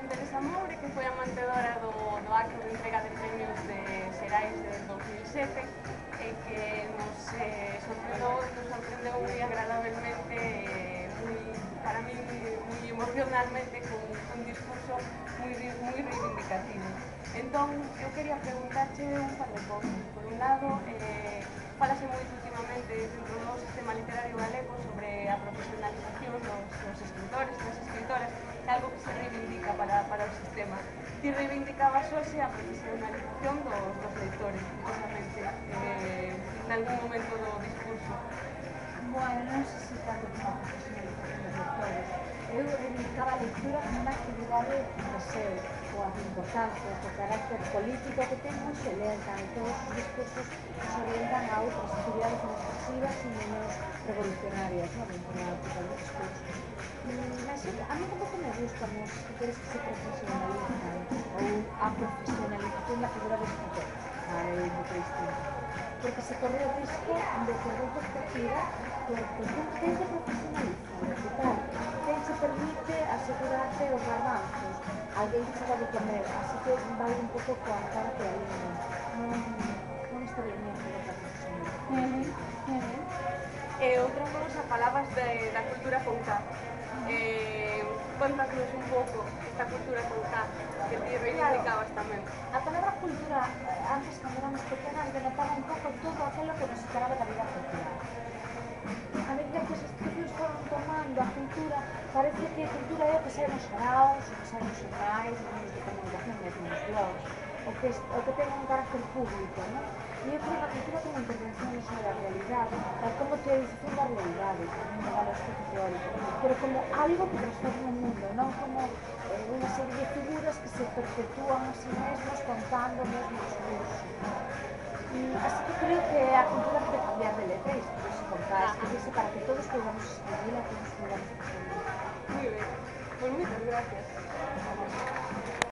Teresa Moure, que foi a mantedora do acto de entrega de premios de Xerais de 2007 e que nos sorprendeu moi agradablemente, para mí moi emocionalmente, con un discurso moi reivindicativo. Entón, eu quería preguntarche un par de cousas. Por un lado, falase moito últimamente dentro do sistema literario galego sobre a profesionalización dos escritores, das escritoras, é algo que se reivindica para o sistema. Ti reivindicabas hoxe a profesionalización dos leitores, precisamente, en algún momento do discurso. Bueno, non sei se tanto como a profesionalización dos lectores. Eu reivindicaba a lectura como unha actividade de ser, coa importancia, co carácter político que ten hoxe, lean todos os discursos que se orientan a outras actividades menos pasivas e menos revolucionarias, non? Dentro da época do discurso. Mas a mí tampouco me gustan os escritores que se profesionalizan ou a profesionalización da figura do escritor. É muito distinto. Porque se corre o risco de que a perspectiva, porque quen se profesionaliza, quen se permite asegurarse os garbanzos, alguén que se va de comer, así que vai un pouco coa parte ali, non estaría bien con outra profesionalización. E outra cousa, falabas da cultura con K. Contanos un pouco esta cultura con K que ti reivindicabas tamén. A palabra cultura, antes cando éramos pequenas, denotaba un pouco todo aquilo que nos separaba da vida cultural. A medida que os estudios foron tomando a cultura, parece que a cultura é o que sai nos saraos, o que sai nos xornais, nos medios de comunicación, mesmo nos blogs, o que ten un carácter público, non? E eu creo que a cultura como intervención non só da realidade, tal como teorización da realidade, non da aspecto teórico, pero como algo que transforma o mundo, non como unha serie de figuras que se perpetúan a sí mesmos contando o mesmo discurso. Así que creo que a cultura